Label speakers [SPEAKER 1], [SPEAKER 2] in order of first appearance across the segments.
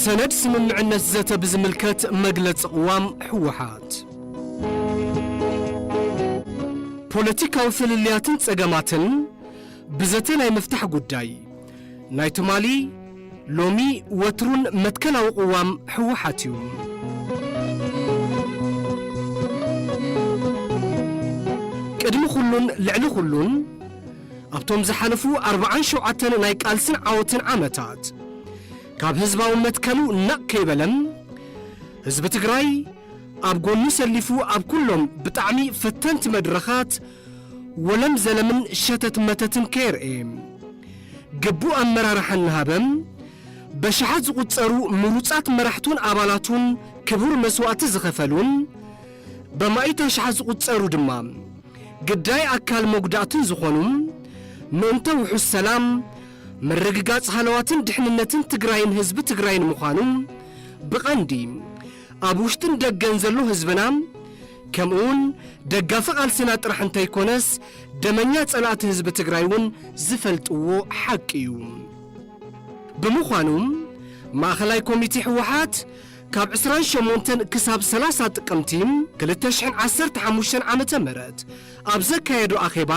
[SPEAKER 1] ሰነድ ስምምዕነት ዘተ ብዝምልከት መግለፂ ቅዋም ህወሓት ፖለቲካዊ ፍልልያትን ጸገማትን ብዘተ ናይ መፍታሕ ጉዳይ ናይ ትማሊ ሎሚ ወትሩን መትከላዊ ቅዋም ህወሓት እዩ ቅድሚ ኩሉን ልዕሊ ኩሉን ኣብቶም ዝሓለፉ 47 ናይ ቃልስን ዓወትን ዓመታት ካብ ህዝባዊ መትከሉ ናቕ ከይበለም ህዝቢ ትግራይ ኣብ ጎኑ ሰሊፉ ኣብ ኩሎም ብጣዕሚ ፈተንቲ መድረኻት ወለም ዘለምን ሸተት መተትን ከይርኤ ግቡእ ኣመራርሓ እናሃበም በሽሓት ዝቁፀሩ ምሩፃት መራሕቱን ኣባላቱን ክቡር መስዋዕቲ ዝኸፈሉን በማይተ ሽሓት ዝቁፀሩ ድማ ግዳይ ኣካል መጉዳእትን ዝኾኑ ምእንተ ውሑስ ሰላም ምርግጋጽ ሃለዋትን ድሕንነትን ትግራይን ህዝቢ ትግራይን ምዃኑ ብቐንዲ ኣብ ውሽጥን ደገን ዘሎ ህዝብና ከምኡውን ደጋፊ ቃልስና ጥራሕ እንተይኮነስ ደመኛ ጸላእቲ ህዝቢ ትግራይ እውን ዝፈልጥዎ ሓቂ እዩ ብምዃኑ ማእኸላይ ኮሚቴ ህወሓት ካብ 28 ክሳብ 30 ጥቅምቲ 2015 ዓመተ ምህረት ኣብ ዘካየዱ ኣኼባ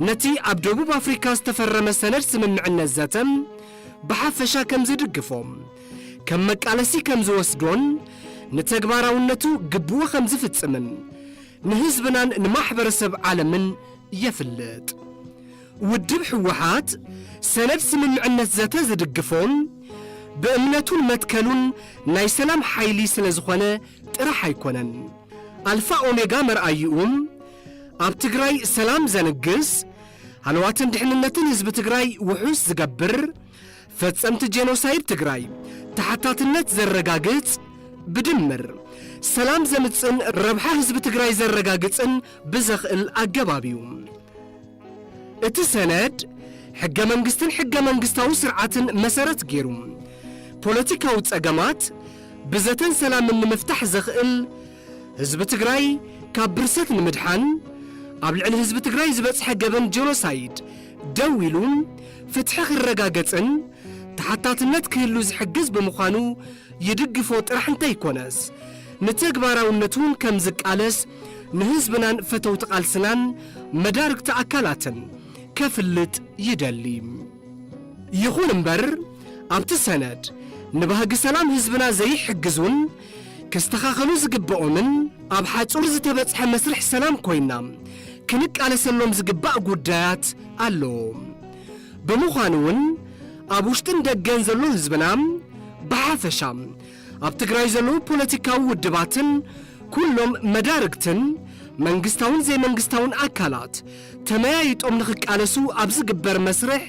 [SPEAKER 1] ነቲ ኣብ ደቡብ ኣፍሪካ ዝተፈረመ ሰነድ ስምምዕነት ዘተም ብሓፈሻ ከም ዝድግፎም ከም መቃለሲ ከም ዝወስዶን ንተግባራውነቱ ግብዎ ከም ዝፍጽምን ንህዝብናን ንማሕበረሰብ ዓለምን የፍልጥ ውድብ ህወሓት ሰነድ ስምምዕነት ዘተ ዝድግፎም በእምነቱን መትከሉን ናይ ሰላም ሓይሊ ስለ ዝኾነ ጥራሕ ኣይኮነን ኣልፋ ኦሜጋ መርኣይኡም ኣብ ትግራይ ሰላም ዘንግስ ሃለዋትን ድሕንነትን ህዝቢ ትግራይ ውሑስ ዝገብር ፈጸምቲ ጄኖሳይድ ትግራይ ተሓታትነት ዘረጋግጽ ብድምር ሰላም ዘምጽን ረብሓ ህዝቢ ትግራይ ዘረጋግጽን ብዘኽእል ኣገባቢዩ እቲ ሰነድ ሕገ መንግስትን ሕገ መንግስታዊ ስርዓትን መሰረት ገይሩ ፖለቲካዊ ጸገማት ብዘተን ሰላምን ንምፍታሕ ዘኽእል ህዝቢ ትግራይ ካብ ብርሰት ንምድሓን ኣብ ልዕሊ ህዝቢ ትግራይ ዝበጽሐ ገበን ጄኖሳይድ ደው ኢሉ ፍትሒ ክረጋገጽን ተሓታትነት ክህሉ ዝሕግዝ ብምዃኑ ይድግፎ ጥራሕ እንተይኮነስ ንተግባራውነቱን ከም ዝቃለስ ንህዝብናን ፈተውቲ ቃልስናን መዳርግቲ ኣካላትን ከፍልጥ ይደሊ ይኹን እምበር ኣብቲ ሰነድ ንባህጊ ሰላም ህዝብና ዘይሕግዙን ክስተኻኸሉ ዝግብኦምን ኣብ ሓጹር ዝተበጽሐ መስርሕ ሰላም ኮይና ክንቃለሰሎም ዝግባእ ጉዳያት ኣሎ ብምዃኑውን ኣብ ውሽጥን ደገን ዘሎ ህዝብና ብሓፈሻ ኣብ ትግራይ ዘሎ ፖለቲካዊ ውድባትን ኩሎም መዳርግትን መንግስታውን ዘይመንግስታውን ኣካላት ተመያይጦም ንኽቃለሱ ኣብ ዝግበር መስርሕ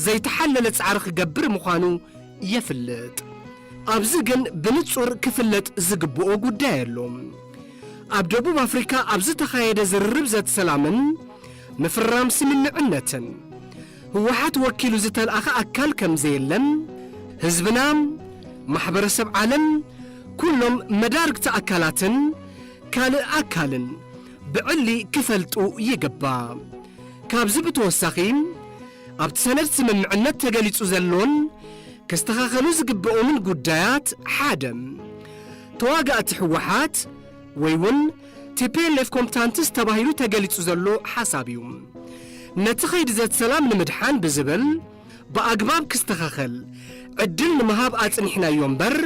[SPEAKER 1] ዘይተሓለለ ጻዕሪ ክገብር ምዃኑ የፍልጥ ኣብዚ ግን ብንጹር ክፍለጥ ዝግብኦ ጉዳይ ኣሎ ኣብ ደቡብ ኣፍሪካ ኣብ ዝተኻየደ ዝርርብ ዘተ ሰላምን ምፍራም ስምምዕነትን ህወሓት ወኪሉ ዝተላአኸ ኣካል ከም ዘየለን ህዝብና ማሕበረሰብ ዓለም ኩሎም መዳርግቲ ኣካላትን ካልእ ኣካልን ብዕሊ ክፈልጡ ይግባእ ካብዚ ብተወሳኺ ኣብቲ ሰነድ ስምምዕነት ተገሊጹ ዘሎን ክስተኻኸሉ ዝግብኦምን ጉዳያት ሓደ ተዋጋእቲ ህወሓት ወይ እውን ቲፒኤልኤፍ ኮምፕታንትስ ተባሂሉ ተገሊጹ ዘሎ ሓሳብ እዩ ነቲ ኸይዲ ዘተ ሰላም ንምድሓን ብዝብል ብኣግባብ ክስተኻኸል ዕድል ንምሃብ ኣጽኒሕናዮ እምበር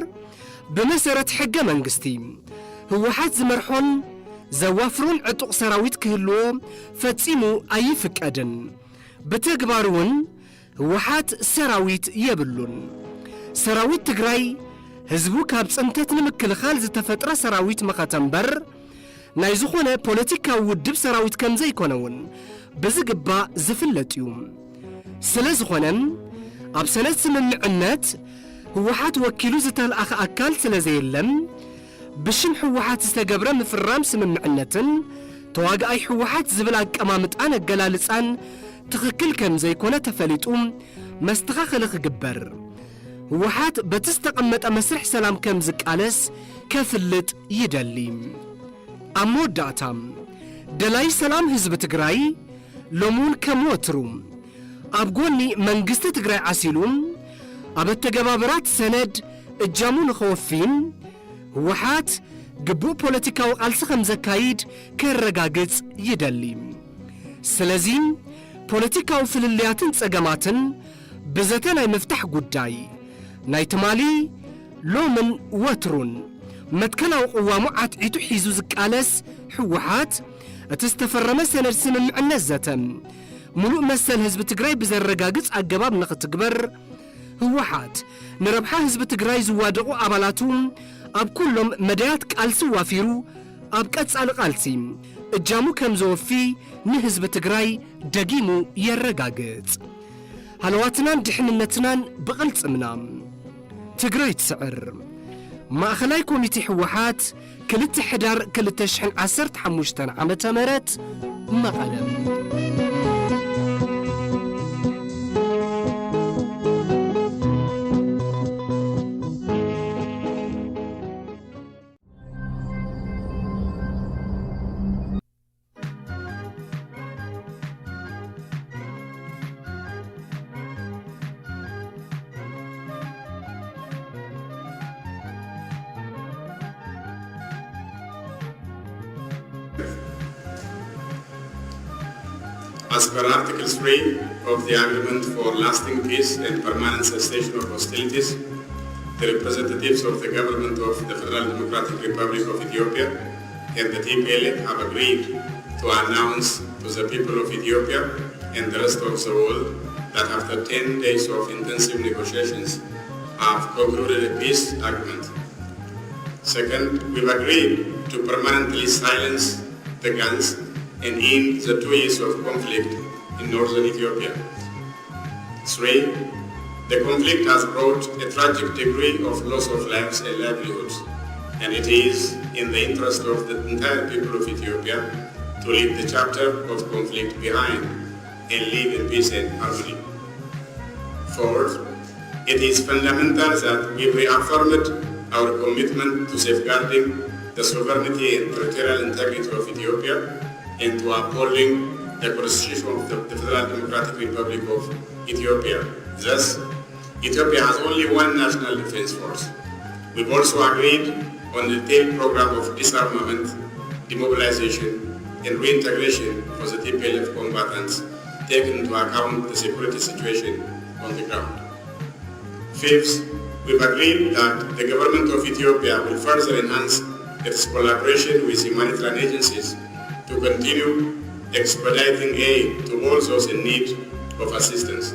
[SPEAKER 1] ብመሰረት ሕገ መንግስቲ ህወሓት ዝመርሖን ዘዋፍሩን ዕጡቕ ሰራዊት ክህልዎ ፈጺሙ ኣይፍቀድን ብተግባር እውን ህወሓት ሰራዊት የብሉን ሰራዊት ትግራይ ህዝቡ ካብ ጽንተት ንምክልኻል ዝተፈጠረ ሰራዊት መኸተምበር ናይ ዝኾነ ፖለቲካዊ ውድብ ሰራዊት ከም ዘይኮነውን ብዝግባእ ዝፍለጥ እዩ ስለ ዝኾነም ኣብ ሰነድ ስምምዕነት ህወሓት ወኪሉ ዝተላአኸ ኣካል ስለ ዘየለም ብሽም ህወሓት ዝተገብረ ምፍራም ስምምዕነትን ተዋጋኣይ ህወሓት ዝብል ኣቀማምጣን ኣገላልጻን ትኽክል ከም ዘይኮነ ተፈሊጡ መስተኻኸሊ ክግበር ህወሓት በቲ ዝተቐመጠ መስርሕ ሰላም ከም ዝቃለስ ከፍልጥ ይደሊ ኣብ መወዳእታ ደላይ ሰላም ህዝቢ ትግራይ ሎሙን ከም ወትሩ ኣብ ጎኒ መንግስቲ ትግራይ ዓሲሉ أبتجبابرات سند الجامون خوفين هوحات قبو بوليتيكا وقالسخم زكايد كالرقاقز يدلي سلازين بوليتيكا وفللياتن تساقاماتن بزتنا مفتح قداي نايتمالي لومن واترون متكنا وقوامو عيتو حيزو زكالس هوحات اتستفر مسل السمم النزتم ملوء مسل هزب تقراي بزر رقاقز عقباب نقد تقبر هوحات نربحا هزب تقراي زوادقو عملاتهم أب كلهم مدايات قالسو وافيرو أب كتس على قالسيم الجامو كم زوفي نهزب تقراي دقيمو يرقاقز هلواتنان دحننتنان بغلت امنام تقراي تسعر ما أخلاي كوميتي حوحات كلت حدار كلت شحن 15 عامة مرات مقالم
[SPEAKER 2] As per Article 3 of the Agreement for Lasting Peace and Permanent Cessation of Hostilities, the representatives of the government of the Federal Democratic Republic of Ethiopia and the TPLF have agreed to announce to the people of Ethiopia and the rest of the world that after 10 days of intensive negotiations have concluded a peace agreement. Second, we've agreed to permanently silence the guns and end the 2 years of conflict in northern Ethiopia. 3. The conflict has brought a tragic degree of loss of lives and livelihoods, and it is in the interest of the entire people of Ethiopia to leave the chapter of conflict behind and live in peace and harmony. 4. It is fundamental that we reaffirmed our commitment to safeguarding the sovereignty and territorial integrity of Ethiopia and to upholding the Constitution of the Federal Democratic Republic of Ethiopia. Thus, Ethiopia has only one national defense force. We've also agreed on the detailed program of disarmament, demobilization, and reintegration for the TPLF combatants, taking into account the security situation on the ground. Fifth, we've agreed that the government of Ethiopia will further enhance its collaboration with humanitarian agencies to continue expediting aid to all those in need of assistance.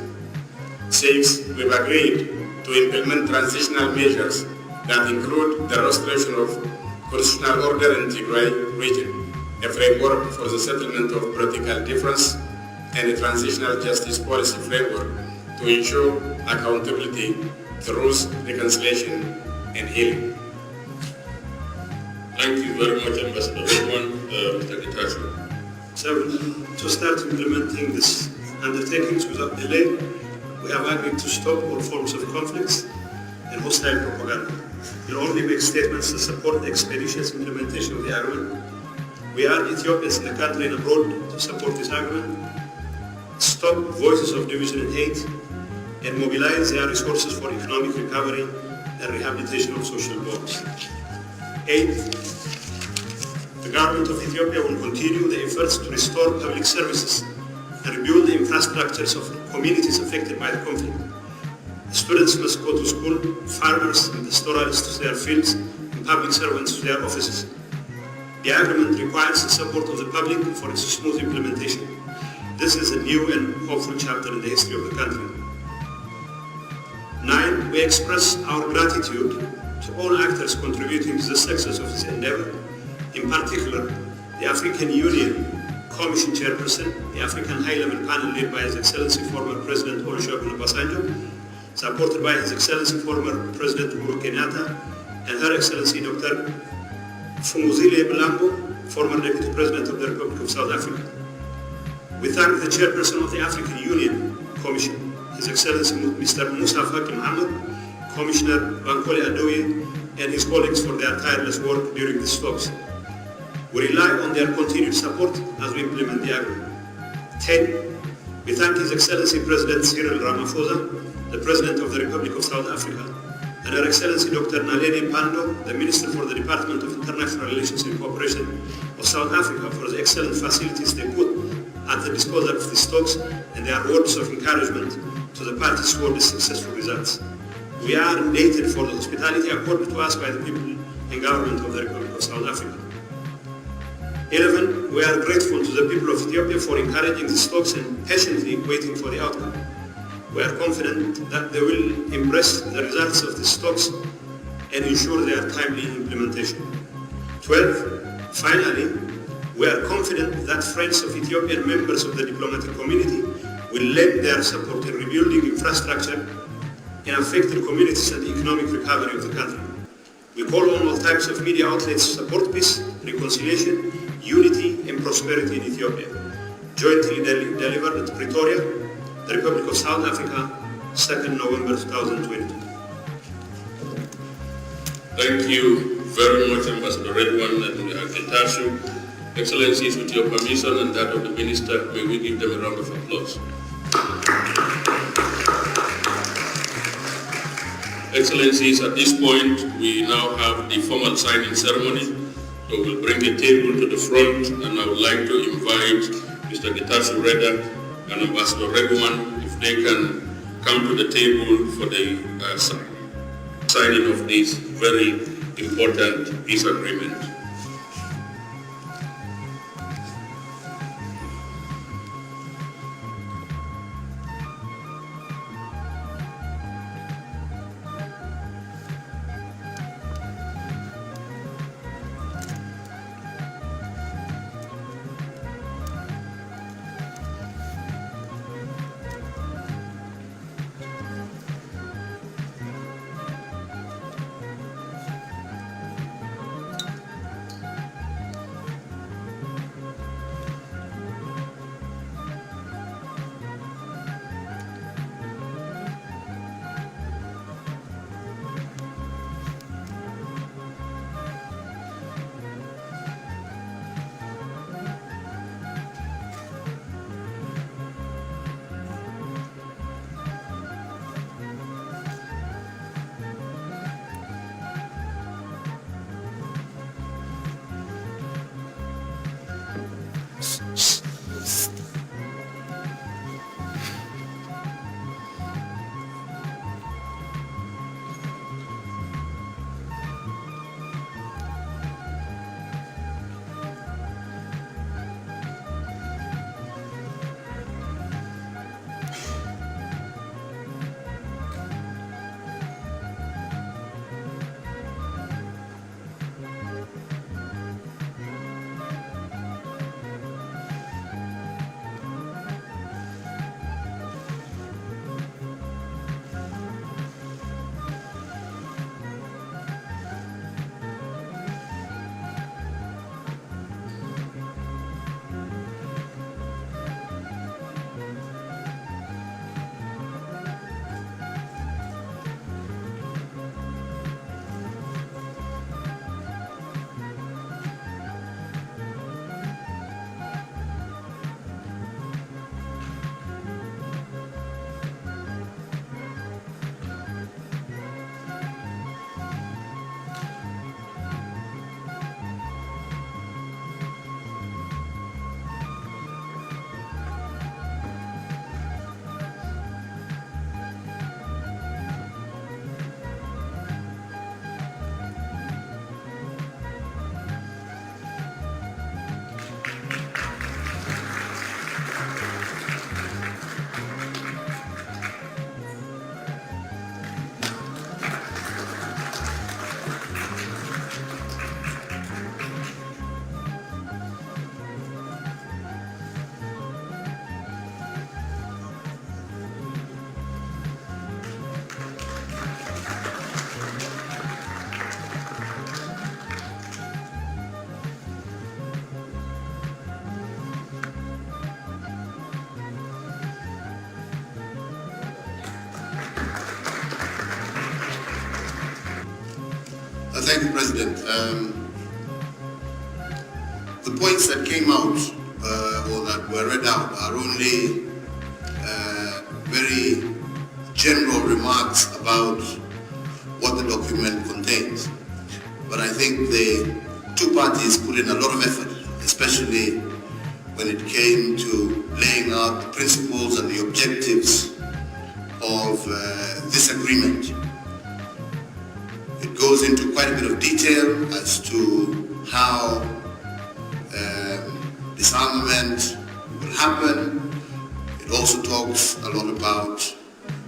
[SPEAKER 2] 6. We've agreed to implement transitional measures that include the restoration of constitutional order in Tigray region, a framework for the settlement of political difference, and a transitional justice policy framework to ensure accountability, truth, reconciliation, and healing.
[SPEAKER 3] Thank you very much, Ambassador Mr. Getachew.
[SPEAKER 4] 7. To start implementing these undertakings without delay, we have agreed to stop all forms of conflicts and hostile propaganda. We'll only make statements to support the expeditious implementation of the agreement. We urge Ethiopians in the country and abroad to support this agreement, stop voices of division and hate, and mobilize their resources for economic recovery and rehabilitation of social bonds. 8. The government of Ethiopia will continue the efforts to restore public services and rebuild the infrastructures of communities affected by the conflict. Students must go to school, farmers and pastoralists to their fields, and public servants to their offices. The agreement requires the support of the public for its smooth implementation. This is a new and hopeful chapter in the history of the country. 9. We express our gratitude to all actors contributing to the success of this endeavor, in particular the African Union Commission Chairperson, the African High-Level Panel led by His Excellency former President Olusegun Obasanjo, supported by His Excellency former President Uhuru Kenyatta, and Her Excellency Dr. Fumuzile Mlambo, former Deputy President of the Republic of South Africa. We thank the Chairperson of the African Union Commission, His Excellency Mr. Musa Faki Mohammed, Commissioner Bankole Adoye, and his colleagues for their tireless work during these talks. We rely on their continued support as we implement the agreement. 10. We thank His Excellency President Cyril Ramaphosa, the President of the Republic of South Africa, and Her Excellency Dr. Naledi Pandor, the Minister for the Department of International Relations and Cooperation of South Africa, for the excellent facilities they put at the disposal of these talks and their words of encouragement to the parties toward the successful results. We are indebted for the hospitality accorded to us by the people and government of the Republic of South Africa. 11. We are grateful to the people of Ethiopia for encouraging these talks and patiently waiting for the outcome. We are confident that they will embrace the results of these talks and ensure their timely implementation. 12. Finally, we are confident that friends of Ethiopia and members of the diplomatic community will lend their support in rebuilding infrastructure in affected communities and the economic recovery of the country. We call on all types of media outlets to support peace, reconciliation, unity and prosperity in Ethiopia. Jointly delivered at Pretoria, the Republic of South Africa, 2nd November 2022.
[SPEAKER 3] Thank you very much, Ambassador Redwan and Getachew. Excellencies, with your permission and that of the Minister, may we give them a round of applause. Excellencies, at this point, we now have the formal signing ceremony. So we'll bring the table to the front, and I would like to invite Mr. Getachew Reda and Ambassador Redwan, if they can come to the table for the signing of this very important peace agreement.
[SPEAKER 5] Thank you, President. The points that came out or that were read out are only very general remarks about what the document contains. But I think the two parties put in a lot of effort, especially when it came to laying out the principles and the objectives of this agreement. It goes into quite a bit of detail as to how disarmament will happen. It also talks a lot about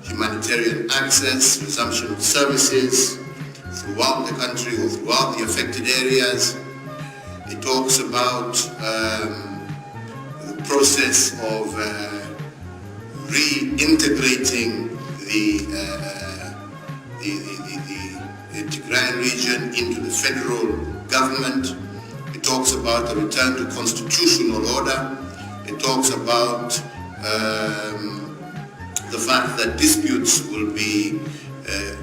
[SPEAKER 5] humanitarian access, resumption of services throughout the country or throughout the affected areas. It talks about the process of reintegrating the Tigray region into the federal government. It talks about a return to constitutional order. It talks about the fact that disputes will be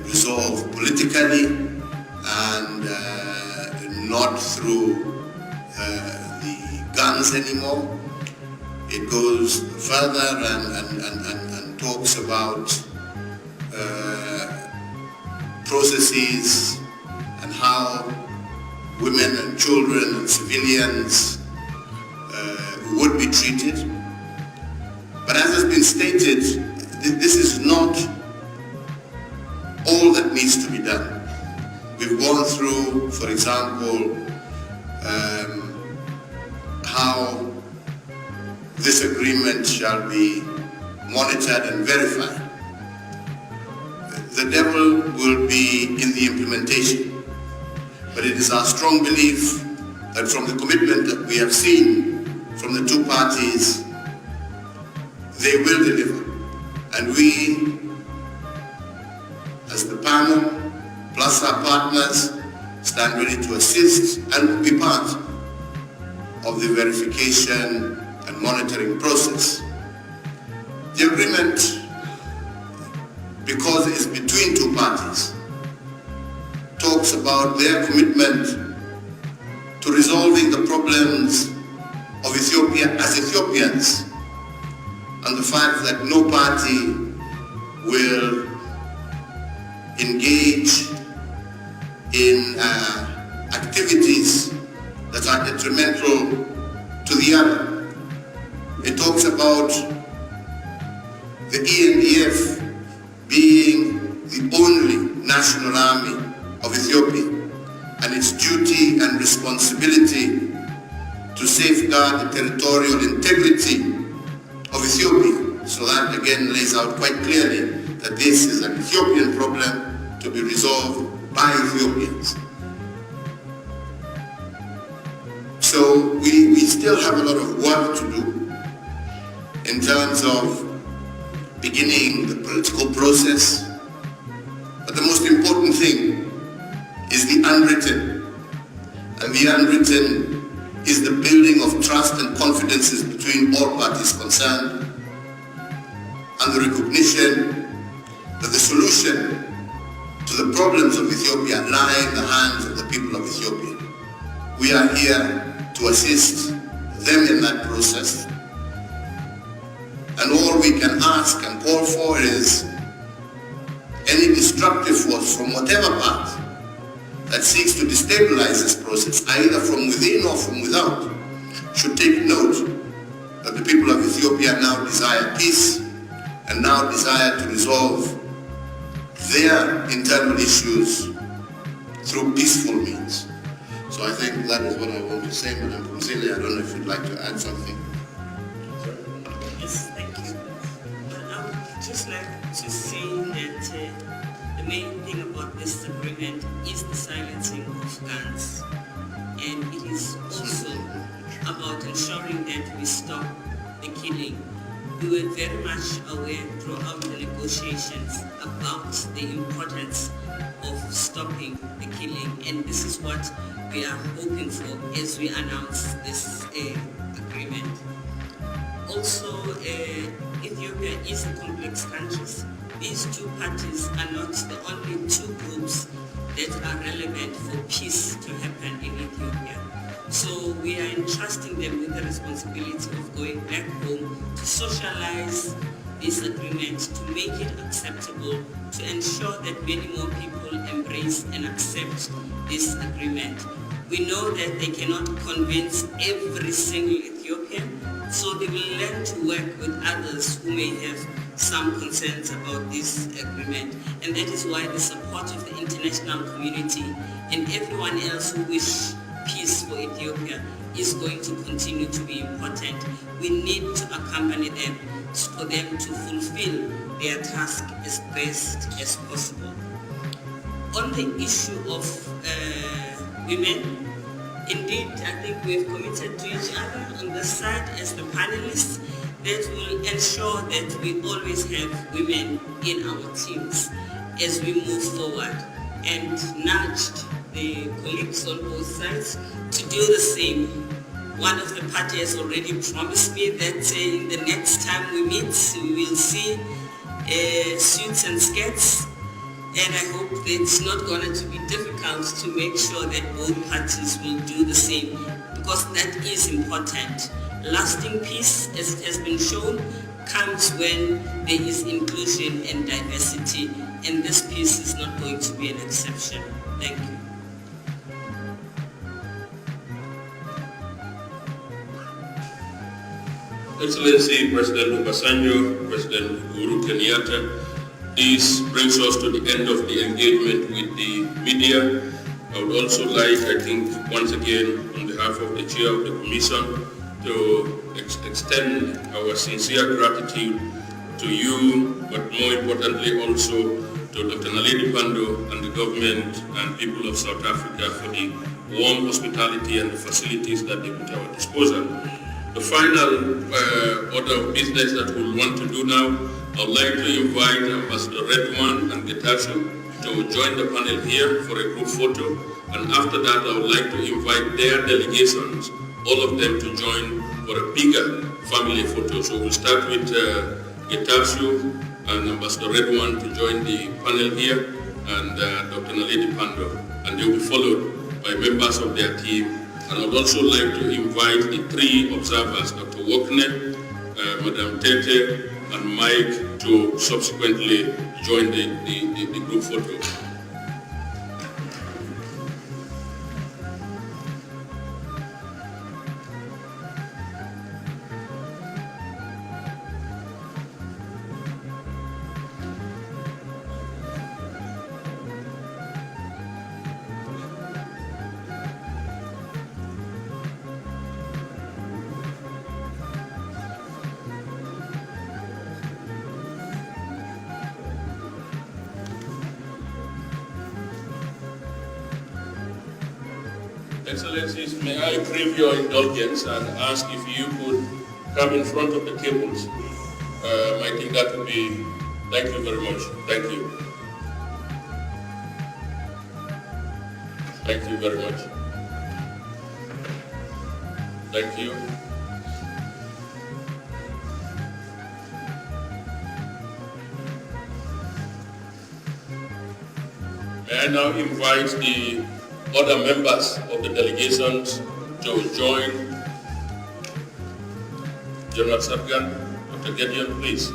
[SPEAKER 5] resolved politically and not through the guns anymore. It goes further and talks about processes and how women and children and civilians would be treated. But as has been stated, this is not all that needs to be done. We've gone through, for example, how this agreement shall be monitored and verified. The devil will be in the implementation, but it is our strong belief that from the commitment that we have seen from the two parties, they will deliver. And we, as the panel, plus our partners, stand ready to assist and will be part of the verification and monitoring process. The agreement, because it is between two parties, talks about their commitment to resolving the problems of Ethiopia as Ethiopians, and the fact that no party will engage in activities that are detrimental to the other. It talks about the ENDF being the only national army of Ethiopia and its duty and responsibility to safeguard the territorial integrity of Ethiopia. So that again lays out quite clearly that this is an Ethiopian problem to be resolved by Ethiopians. So we still have a lot of work to do in terms of beginning the political process. But the most important thing is the unwritten. And the unwritten is the building of trust and confidences between all parties concerned, and the recognition that the solution to the problems of Ethiopia lie in the hands of the people of Ethiopia. We are here to assist them in that process, and all we can ask and call for is any destructive force from whatever part that seeks to destabilize this process, either from within or from without, should take note that the people of Ethiopia now desire peace and now desire to resolve their internal issues through peaceful means. So I think that is what I want to say, Madam Kumzile. I don't know if you'd like to add something.
[SPEAKER 6] Yes, thank you. I would just like to say that the main thing about this agreement is the silencing of guns, and it is also about ensuring that we stop the killing. We were very much aware throughout the negotiations about the importance of stopping the killing, and this is what we are hoping for as we announce this agreement. Also, Ethiopia is a complex country. These two parties are not the only two groups that are relevant for peace to happen in Ethiopia. So we are entrusting them with the responsibility of going back home to socialize this agreement to make it acceptable, to ensure that many more people embrace and accept this agreement. We know that they cannot convince every single Ethiopian, so they will learn to work with others who may have some concerns about this agreement. And that is why the support of the international community and everyone else who wish peace for Ethiopia is going to continue to be important. We need to accompany them for them to fulfill their task as best as possible. On the issue of women, indeed, I think we have committed to each other on this side as the panelists that will ensure that we always have women in our teams as we move forward, and nudged the colleagues on both sides to do the same. One of the parties has already promised me that in the next time we meet, we will see suits and skirts, and I hope that it's not going to be difficult to make sure that both parties will do the same, because that is important. Lasting peace, as it has been shown, comes when there is inclusion and diversity, and this peace is not going to be an exception. Thank you.
[SPEAKER 3] Excellency President Obasanjo, President Uhuru Kenyatta, this brings us to the end of the engagement with the media. I would also like, I think, once again, on behalf of the Chair of the Commission, to extend our sincere gratitude to you, but more importantly also to Dr. Naledi Pandor and the government and people of South Africa for the warm hospitality and the facilities that they put at our disposal. The final order of business that we want to do now, I would like to invite Ambassador Redwan and Getachew to join the panel here for a group photo, and after that I would like to invite their delegations, all of them, to join for a bigger family photo. So we'll start with Getachew and Ambassador Redwan to join the panel here, and Dr. Naledi Pandor, and they will be followed by members of their team. And I would also like to invite the three observers, Dr. Wokne, Madam Tete, and Mike, to subsequently join the group photo. Excellencies, may I crave your indulgence and ask if you could come in front of the tables. I think that would be, thank you very much. Thank you. Thank you very much. Thank you. May I now invite the other members of the delegations to join. General Sargan, Dr. Gideon, please.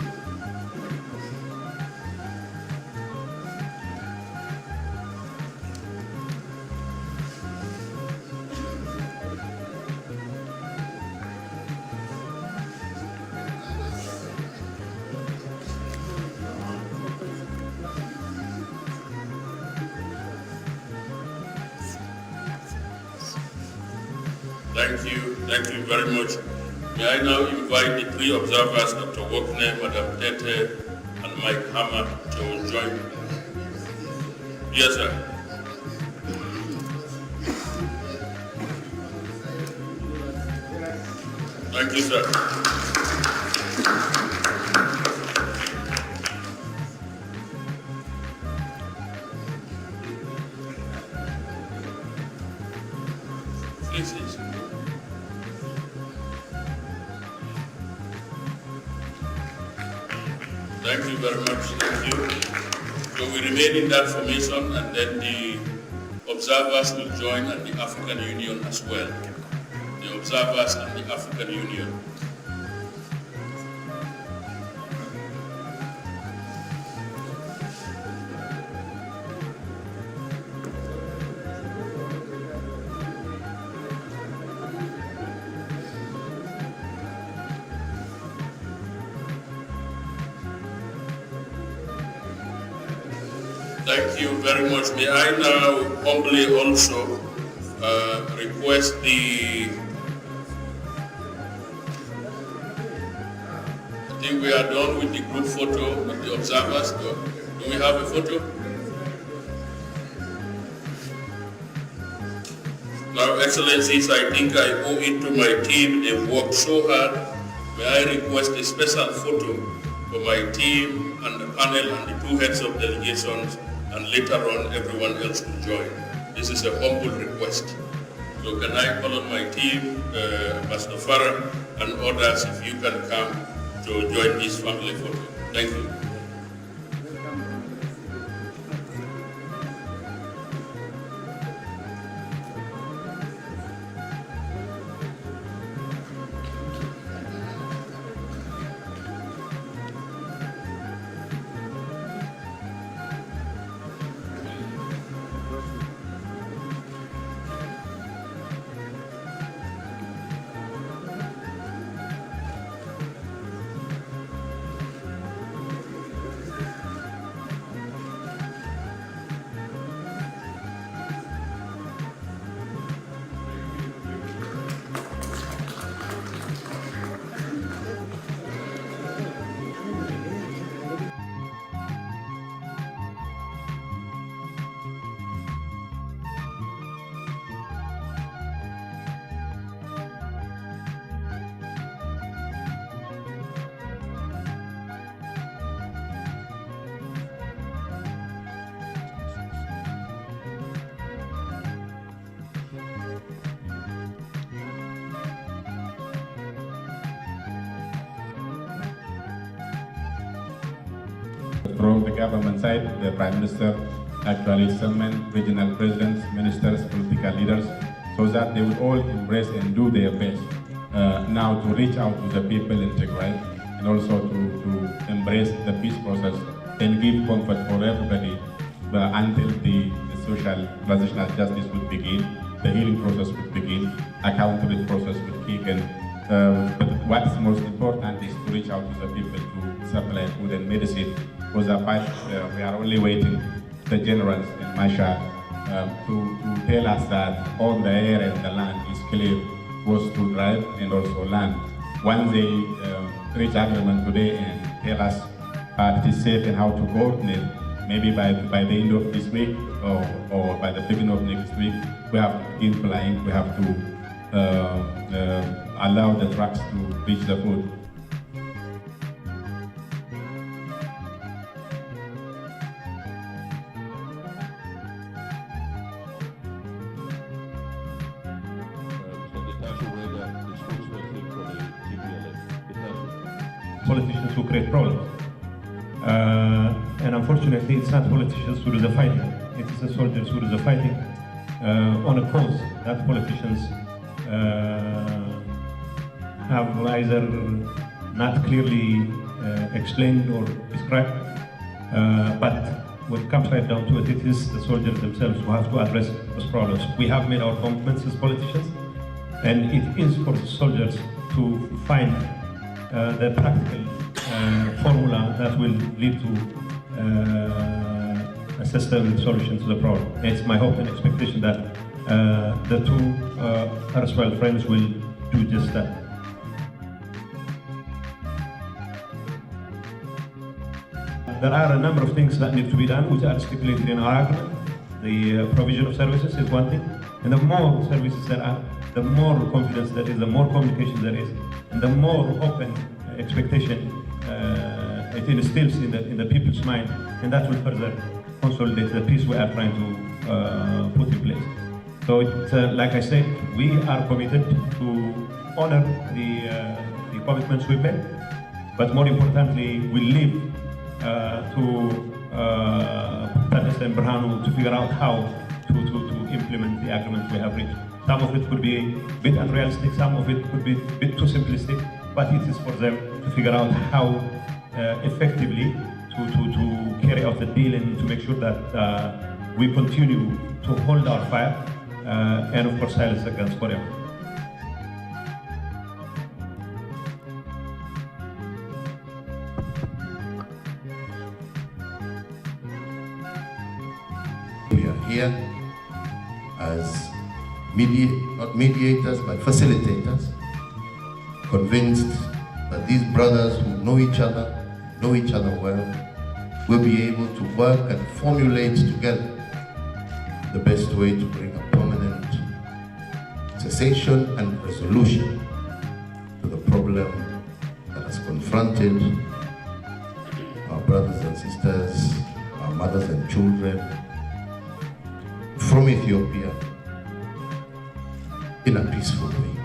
[SPEAKER 3] Thank you very much. May I now invite the three observers, Dr. Wokne, Madam Tete, and Mike Hammer, to join. Yes, sir. Thank you, sir. Please. Thank you very much. Thank you. So we remain in that formation, and then the observers will join and the African Union as well. The observers and the African Union. Thank you very much. May I now humbly also request the... I think we are done with the group photo with the observers. Do we have a photo? Now, Excellencies, I think I owe it to my team. They've worked so hard. May I request a special photo for my team and the panel and the two heads of delegations, and later on everyone else will join. This is a humble request. So can I call on my team, Pastor Farah and others, if you can come to join this family photo. Thank you.
[SPEAKER 7] From the government side, the Prime Minister actually summoned regional presidents, ministers, political leaders, so that they would all embrace and do their best now to reach out to the people in Tigray and also to embrace the peace process and give comfort for everybody until the social transitional justice would begin, the healing process would begin, accountability process would kick in. But what's most important is to reach out to the people to supply food and medicine. Because we are only waiting the generals in Masha to tell us that all the air and the land is clear, both to drive and also land. Once they reach agreement today and tell us it is safe and how to coordinate, maybe by the end of this week or by the beginning of next week, we have to begin flying. We have to allow the trucks to reach the food.
[SPEAKER 8] Politicians who create problems. And unfortunately, it's not politicians who do the fighting. It is the soldiers who do the fighting on a cause that politicians have either not clearly explained or described. But when it comes right down to it, it is the soldiers themselves who have to address those problems. We have made our commitments as politicians, and it is for the soldiers to find the practical formula that will lead to a system solution to the problem. It's my hope and expectation that the two erstwhile friends will do just that. There are a number of things that need to be done, which are stipulated in our agreement. The provision of services is one thing, and the more services there are, the more confidence there is, the more communication there is, and the more open expectation it instills in the people's mind, and that will further consolidate the peace we are trying to put in place. So, like I said, we are committed to honor the commitments we've made, but more importantly, we live to Tanis and Berhanu to figure out how to implement the agreements we have reached. Some of it could be a bit unrealistic, some of it could be a bit too simplistic, but it is for them to figure out how effectively to carry out the deal and to make sure that we continue to hold our fire and of course silence the guns forever.
[SPEAKER 5] as not mediators, but facilitators, convinced that these brothers who know each other well, will be able to work and formulate together the best way to bring a permanent cessation and resolution to the problem that has confronted our brothers and sisters, our mothers and children from Ethiopia in a peaceful way.